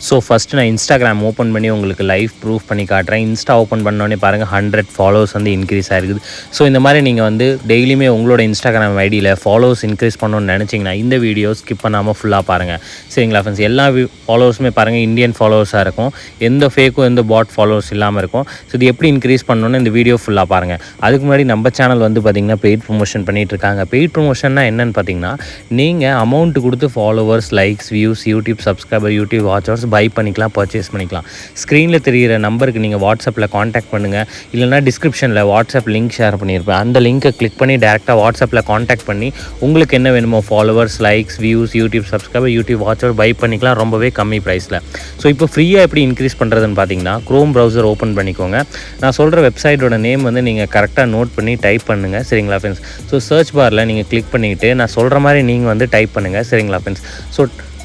So first நான் Instagram open பண்ணி உங்களுக்கு லைவ் ப்ரூஃப் பண்ணி காட்டுறேன். இன்ஸ்டா ஓப்பன் பண்ணோடனே பாருங்கள் 100 ஃபாலோவர்ஸ் வந்து இன்க்ரீஸ் ஆகிருக்குது. ஸோ இந்த மாதிரி நீங்கள் வந்து டெய்லியுமே உங்களோட இன்ஸ்டாகிராம் ஐடியில் ஃபாலோவர்ஸ் இன்க்ரீஸ் பண்ணணும்னு நினச்சிங்கன்னா இந்த வீடியோ ஸ்கிப் பண்ணாமல் ஃபுல்லாக பாருங்கள். சரிங்களா ஃப்ரெண்ட்ஸ், எல்லா ஃபாலோவர்ஸுமே பாருங்கள் இந்தியன் ஃபாலோவர்ஸாக இருக்கும், எந்த ஃபேக்கும் எந்த பாட் ஃபாலோவர்ஸ் இல்லாமல் இருக்கும். ஸோ இது எப்படி இன்க்ரீஸ் பண்ணணும்னு இந்த வீடியோ ஃபுல்லாக பாருங்கள். அதுக்கு முன்னாடி நம்ம சேனல் வந்து பார்த்திங்கன்னா பெய்ட் ப்ரொமோஷன் பண்ணிகிட்ருக்காங்க. பெய்ட் ப்ரொமோஷன்னா என்னென்னு பார்த்தீங்கன்னா, நீங்கள் அமௌண்ட்டு கொடுத்து followers, likes, views, YouTube subscriber, YouTube watchers buy பண்ணிக்கலாம், பர்ச்சேஸ் பண்ணிக்கலாம். ஸ்க்ரீனில் தெரிகிற நம்பருக்கு நீங்கள் வாட்ஸ்அப்பில் காண்டாக்ட் பண்ணுங்கள், இல்லைனா டிஸ்கிரிப்ஷனில் வாட்ஸ்அப் லிங்க் ஷேர் பண்ணியிருப்பேன். அந்த லிங்க்கை கிளிக் பண்ணி டேரெக்டாக வாட்ஸ்அப்பில் காண்டாக்ட் பண்ணி உங்களுக்கு என்ன வேணுமோ followers, likes, views, YouTube subscriber, YouTube watcher buy பண்ணிக்கலாம் ரொம்பவே கம்மி ப்ரைஸில். ஸோ இப்போ ஃப்ரீயாக எப்படி இன்க்ரீஸ் பண்ணுறதுன்னு பார்த்தீங்கன்னா, க்ரோம் ப்ரௌசர் ஓப்பன் பண்ணிக்கோங்க. நான் சொல்கிற வெப்சைட்டோட நேம் வந்து நீங்கள் கரெக்டாக நோட் பண்ணி டைப் பண்ணுங்கள். சரிங்களா ஃப்ரெண்ட்ஸ்? ஸோ சர்ச் பாரில் நீங்கள் கிளிக் பண்ணிவிட்டு நான் சொல்கிற மாதிரி நீங்கள் வந்து டைப் பண்ணுங்கள். சரிங்களா ஃப்ரெண்ட்ஸ்? ஸோ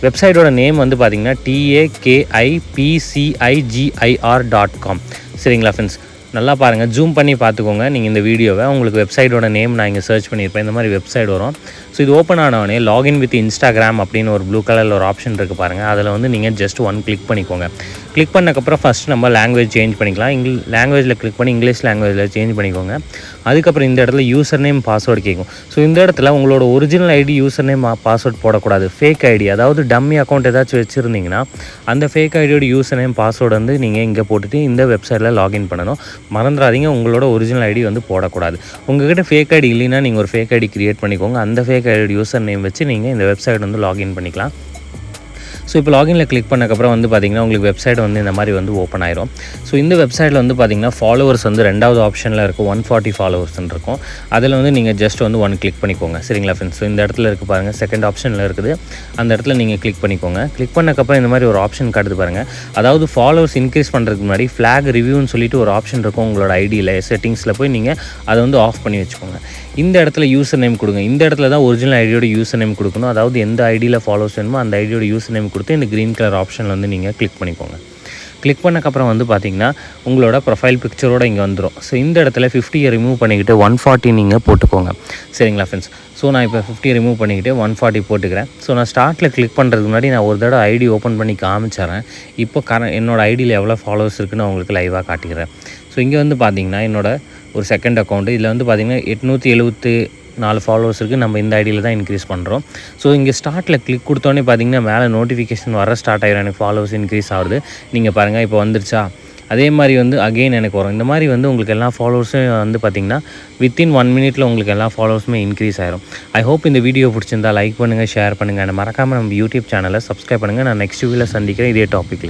வெப்சைட்டோட நேம் வந்து பார்த்திங்கன்னா takipcigir.com. சரிங்களா ஃப்ரெண்ட்ஸ்? நல்லா பாருங்கள், ஜூம் பண்ணி பார்த்துக்கோங்க நீங்கள் இந்த வீடியோவை. உங்களுக்கு வெப்சைட்டோட நேம் நான் இங்கே சர்ச் பண்ணியிருப்பேன், இந்த மாதிரி வெப்சைட் வரும். ஸோ இது ஓப்பன் ஆனவொடனே லாகின் வித் இன்ஸ்டாகிராம் அப்படின்னு ஒரு ப்ளூ கலரில் ஒரு ஆப்ஷன் இருக்குது பாருங்கள். அதில் வந்து நீங்கள் ஜஸ்ட் கிளிக் பண்ணிக்கோங்க. கிளிக் பண்ணக்கப்புறம் ஃபஸ்ட் நம்ம லாங்குவேஜ் சேஞ்ச் பண்ணிக்கலாம். லாங்குவேஜில் கிளிக் பண்ணி இங்கிலீஷ் லாங்குவேஜில் சேஞ்ச் பண்ணிக்கோங்க. அதுக்கப்புறம் இந்த இடத்துல யூசர் நேம் பாஸ்வேர்டு கேட்கும். ஸோ இந்த இடத்துல உங்களோட original ID user name password போடக்கூடாது. ஃபேக் ஐடி, அதாவது டம்மி அக்கௌண்ட் ஏதாச்சும் வச்சுருந்தீங்கன்னா அந்த ஃபேக் ஐடியோட யூசர் நேம் பாஸ்வேர்டு வந்து நீங்கள் இங்கே போட்டுட்டு இந்த வெப்சைட்டில் லாகின் பண்ணணும். மறந்துடாதீங்க, உங்களோட ஒரிஜினல் ஐடி வந்து போடக்கூடாது. உங்கள்கிட்ட ஃபேக் ஐடி இல்லைன்னா நீங்கள் ஒரு ஃபேக் ஐடி க்ரியேட் பண்ணிக்கோங்க. அந்த ஃபேக் ஐடியோட யூசர் நேம் வச்சு நீங்கள் இந்த வெப்சைட் வந்து லாகின் பண்ணிக்கலாம். ஸோ இப்போ லாகினில் கிளிக் பண்ணக்கப்புறம் வந்து பார்த்திங்கன்னா உங்களுக்கு வெப்சைட் வந்து இந்த மாதிரி வந்து ஓப்பன் ஆயிரும். ஸோ இந்த வெப்சைட்டில் வந்து பார்த்திங்கன்னா ஃபாலோவர்ஸ் வந்து ரெண்டாவது ஆப்ஷனில் இருக்கும், 140 ஃபாலோவர்ஸ்ன்னு இருக்கும். அதில் வந்து நீங்கள் ஜஸ்ட் வந்து கிளிக் பண்ணிக்கோங்க. சரிங்களா ஃப்ரெண்ட்ஸ்? ஸோ இந்த இடத்துல இருக்குது பாருங்கள், செகண்ட் ஆப்ஷனில் இருக்குது, அந்த இடத்துல நீங்கள் கிளிக் பண்ணிக்கோங்க. கிளிக் பண்ணக்கப்புறம் இந்த மாதிரி ஒரு ஆப்ஷன் காட்டுது பாருங்கள். அதாவது ஃபாலோவர்ஸ் இன்க்ரீஸ் பண்ணுறதுக்கு முன்னாடி ஃப்ளாக் ரிவ்யூன்னு சொல்லிட்டு ஒரு ஆப்ஷன் இருக்கும் உங்களோட ஐடியில். செட்டிங்ஸில் போய் நீங்கள் அதை வந்து ஆஃப் பண்ணி வச்சுக்கோங்க. இந்த இடத்துல யூசர் நேம் கொடுங்க. இந்த இடத்துல தான் ஒரிஜினல் ஐடியோட யூசர் நேம் கொடுக்கணும். அதாவது எந்த ஐடியில் ஃபாலோவர்ஸ் வேணுமோ அந்த ஐடியோட யூசர் நேம் கொடுத்து இந்த க்ரீன் கலர் ஆப்ஷனில் வந்து நீங்கள் கிளிக் பண்ணிக்கோங்க. கிளிக் பண்ணக்கப்புறம் வந்து பார்த்திங்கன்னா உங்களோட ப்ரொஃபைல் பிக்சரோடு இங்கே வந்துடும். ஸோ இந்த இடத்துல 50 ரிமூவ் பண்ணிக்கிட்டு 140 நீங்கள் போட்டுக்கோங்க. சரிங்களா ஃப்ரெண்ட்ஸ்? ஸோ நான் இப்போ 50 ரிமூவ் பண்ணிக்கிட்டு 140 போட்டுக்கிறேன். ஸோ நான் ஸ்டார்ட்டில் கிளிக் பண்ணுறதுக்கு முன்னாடி நான் ஒரு தடவை ஐடி ஓப்பன் பண்ணி காமிச்சிட்றேன். இப்போ என்னோடய ஐடியில் எவ்வளோ ஃபாலோவர்ஸ் இருக்குன்னு உங்களுக்கு லைவாக காட்டிக்கிறேன். ஸோ இங்கே வந்து பார்த்திங்கன்னா என்னோட ஒரு செகண்ட் அக்கௌண்ட்டு, இதில் வந்து பார்த்திங்கன்னா 874 ஃபாலோவர்ஸ் இருக்குது. நம்ம இந்த ஐடியில் தான் இன்க்ரீஸ் பண்ணுறோம். ஸோ இங்கே ஸ்டார்ட்டில் கிளிக் கொடுத்தோன்னே பார்த்திங்கன்னா மேலே நோட்டிஃபிகேஷன் வர ஸ்டார்ட் ஆகிடும், எனக்கு ஃபாலோவர்ஸ் இன்க்ரீஸ் ஆகுது. நீங்கள் பாருங்கள் இப்போ வந்துருச்சா? அதே மாதிரி வந்து அகெயின் எனக்கு வரும். இந்த மாதிரி வந்து உங்களுக்கு எல்லா ஃபாலோவர்ஸும் வந்து பார்த்திங்கன்னா வித்தின் 1 மினிட்டில் உங்களுக்கு எல்லா ஃபாலோவர்ஸுமே இன்க்ரீஸ் ஆயிரும். ஐ ஹோப் இந்த வீடியோ பிடிச்சிருந்தா லைக் பண்ணுங்கள், ஷேர் பண்ணுங்கள். மறக்காமல் நம்ம யூடியூப் சேனலை சப்ஸ்கிரைப் பண்ணுங்கள். நான் நெக்ஸ்ட் வீடியோவில் சந்திக்கிறேன் இதே டாப்பிக்கில்.